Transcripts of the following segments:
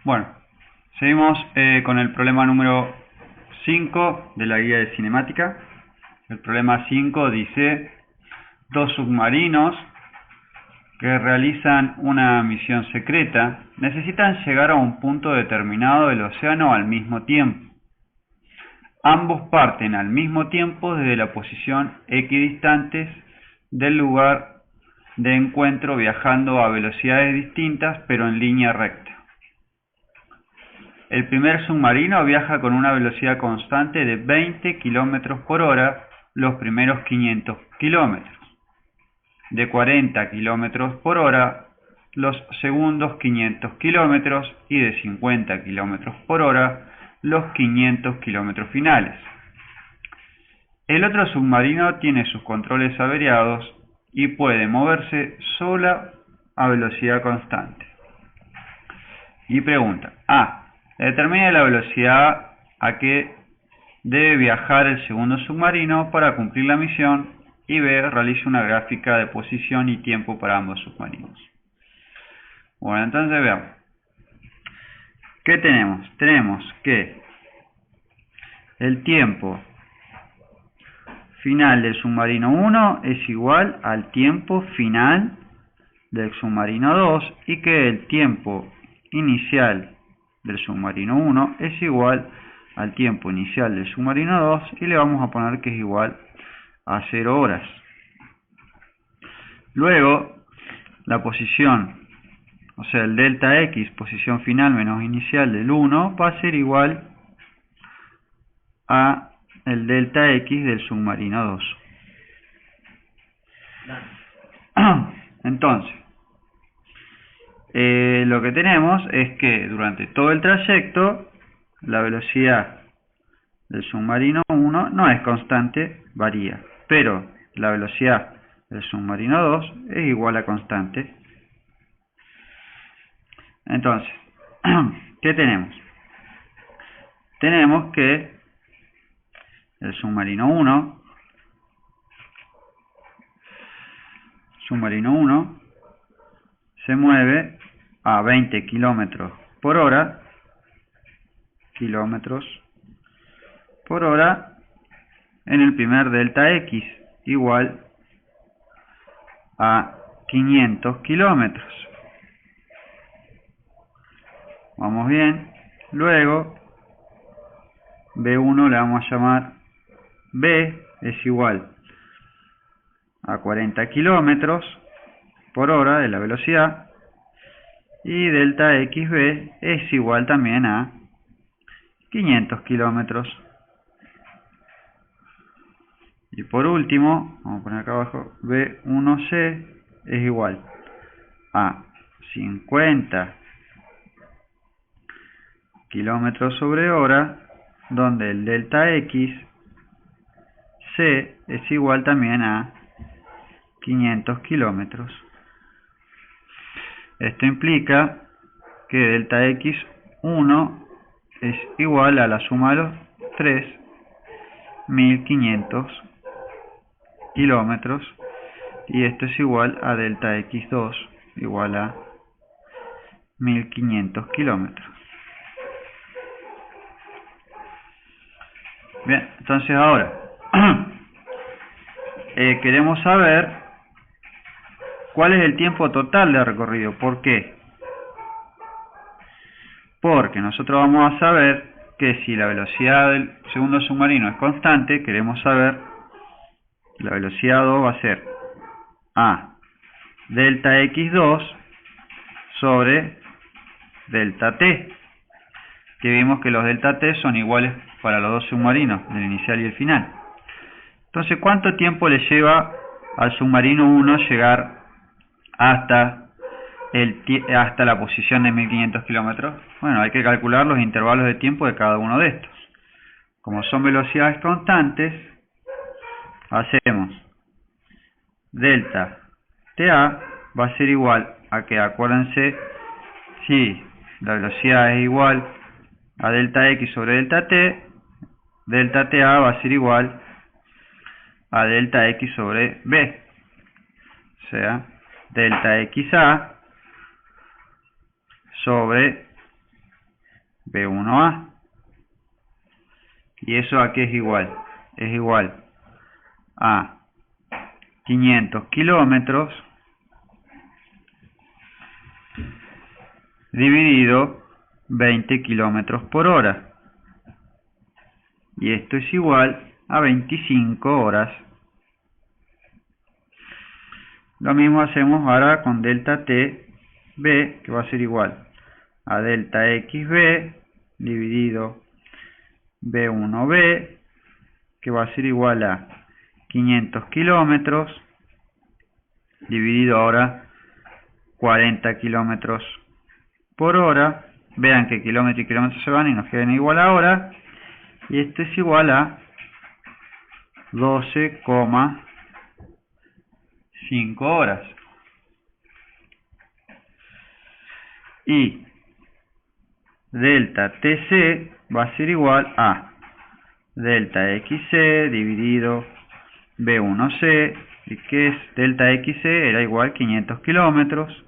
Bueno, seguimos con el problema número 5 de la guía de cinemática. El problema 5 dice: dos submarinos que realizan una misión secreta necesitan llegar a un punto determinado del océano al mismo tiempo. Ambos parten al mismo tiempo desde la posición equidistantes del lugar de encuentro, viajando a velocidades distintas pero en línea recta. El primer submarino viaja con una velocidad constante de 20 km por hora los primeros 500 km, de 40 km por hora los segundos 500 km y de 50 km por hora los 500 km finales. El otro submarino tiene sus controles averiados y puede moverse sola a velocidad constante. Y pregunta: A. Determine la velocidad a que debe viajar el segundo submarino para cumplir la misión. Y B. Realice una gráfica de posición y tiempo para ambos submarinos. Bueno, entonces veamos. ¿Qué tenemos? Tenemos que el tiempo final del submarino 1 es igual al tiempo final del submarino 2 y que el tiempo inicial del submarino 1 es igual al tiempo inicial del submarino 2 y le vamos a poner que es igual a 0 horas. Luego, la posición, o sea, el delta X, posición final menos inicial del 1, va a ser igual a el delta X del submarino 2. Entonces, lo que tenemos es que durante todo el trayecto la velocidad del submarino 1 no es constante, varía, pero la velocidad del submarino 2 es igual a constante. Entonces, ¿qué tenemos? Tenemos que el submarino 1 se mueve a 20 km por hora, en el primer delta X, igual a 500 km. Vamos bien. Luego, B1 le vamos a llamar B, es igual a 40 km por hora de la velocidad, y delta XB es igual también a 500 km. Y por último, vamos a poner acá abajo, B1C es igual a 50 km sobre hora, donde el delta X C es igual también a 500 km. Esto implica que delta X1 es igual a la suma de los 3, 1500 kilómetros, y esto es igual a delta X2 igual a 1500 kilómetros. Bien, entonces ahora queremos saber cuál es el tiempo total de recorrido. ¿Por qué? Porque nosotros vamos a saber que si la velocidad del segundo submarino es constante, queremos saber la velocidad 2 va a ser a delta X2 sobre delta T, que vimos que los delta T son iguales para los dos submarinos, el inicial y el final. Entonces, ¿cuánto tiempo le lleva al submarino 1 llegar hasta la posición de 1500 kilómetros? Bueno, hay que calcular los intervalos de tiempo de cada uno de estos. Como son velocidades constantes, hacemos delta TA va a ser igual a que, acuérdense, si la velocidad es igual a delta X sobre delta T, delta TA va a ser igual a delta X sobre B. O sea, delta XA sobre B1A. ¿Y eso a qué es igual? Es igual a 500 kilómetros dividido 20 kilómetros por hora. Y esto es igual a 25 horas. Lo mismo hacemos ahora con delta T B, que va a ser igual a delta XB dividido B1B, que va a ser igual a 500 kilómetros dividido ahora 40 kilómetros por hora. Vean que kilómetro y kilómetro se van y nos quedan igual a hora. Y esto es igual a 12,5 horas. Y delta TC va a ser igual a delta XC dividido B1C, y que es delta XC era igual a 500 kilómetros,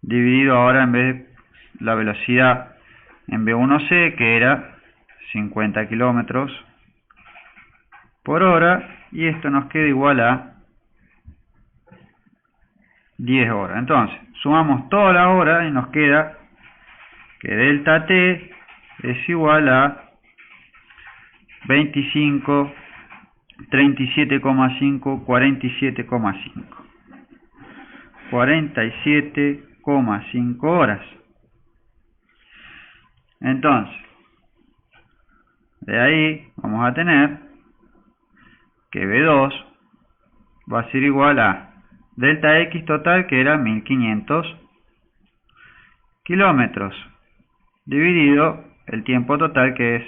dividido ahora en vez de la velocidad en B1C, que era 50 kilómetros por hora, y esto nos queda igual a 10 horas. Entonces, sumamos toda la hora y nos queda que delta T es igual a 25, 37,5, 47,5. 47,5 horas. Entonces, de ahí vamos a tener que B2 va a ser igual a delta X total, que era 1500 kilómetros, dividido el tiempo total, que es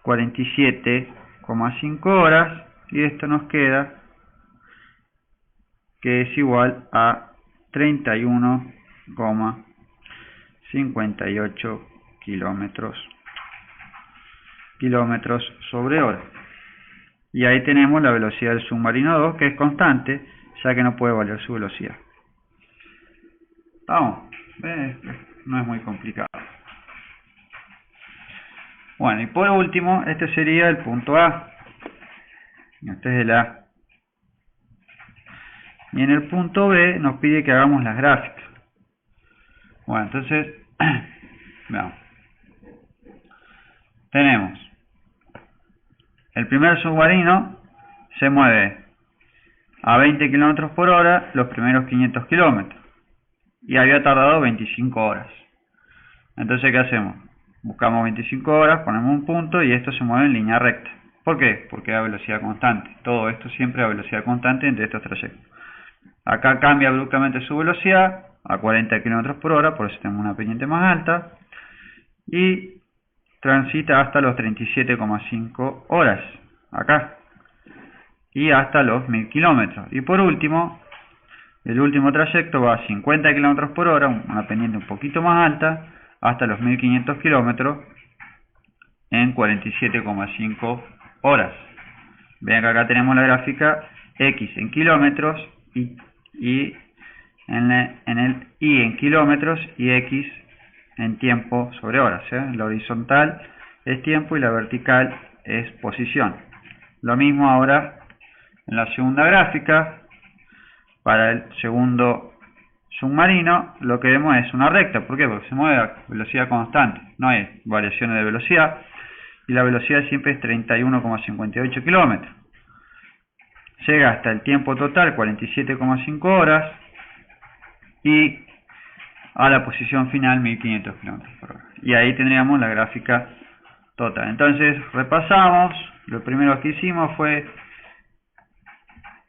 47,5 horas, y esto nos queda que es igual a 31,58 kilómetros sobre hora. Y ahí tenemos la velocidad del submarino 2, que es constante, ya que no puede variar su velocidad. Vamos, no es muy complicado. Bueno, y por último, este sería el punto A. Este es el A. Y en el punto B nos pide que hagamos las gráficas. Bueno, entonces, veamos. Tenemos el primer submarino se mueve a 20 km por hora los primeros 500 kilómetros y había tardado 25 horas. Entonces, ¿qué hacemos? Buscamos 25 horas, ponemos un punto y esto se mueve en línea recta. ¿Por qué? Porque a velocidad constante. Todo esto siempre a velocidad constante entre estos trayectos. Acá cambia abruptamente su velocidad a 40 km por hora, por eso tenemos una pendiente más alta. Y transita hasta los 37,5 horas, acá. Y hasta los 1000 kilómetros. Y por último, el último trayecto va a 50 km por hora, una pendiente un poquito más alta, hasta los 1500 kilómetros en 47,5 horas. Vean que acá tenemos la gráfica X en kilómetros y en kilómetros y X en tiempo sobre horas. La horizontal es tiempo y la vertical es posición. Lo mismo ahora en la segunda gráfica. Para el segundo submarino lo que vemos es una recta. ¿Por qué? Porque se mueve a velocidad constante, no hay variaciones de velocidad, y la velocidad siempre es 31,58 kilómetros. Llega hasta el tiempo total 47,5 horas y a la posición final 1500 km por hora. Y ahí tendríamos la gráfica total. Entonces repasamos. Lo primero que hicimos fue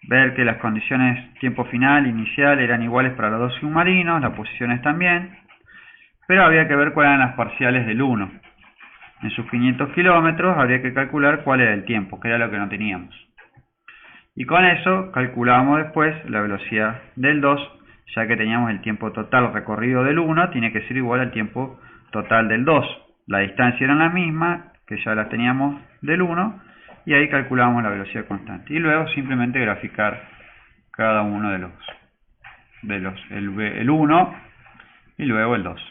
ver que las condiciones tiempo final inicial eran iguales para los dos submarinos, las posiciones también, pero había que ver cuáles eran las parciales del 1. En sus 500 kilómetros habría que calcular cuál era el tiempo, que era lo que no teníamos. Y con eso calculamos después la velocidad del 2, ya que teníamos el tiempo total recorrido del 1, tiene que ser igual al tiempo total del 2. La distancia era la misma, que ya la teníamos del 1, y ahí calculamos la velocidad constante. Y luego simplemente graficar cada uno de los el 1 y luego el 2.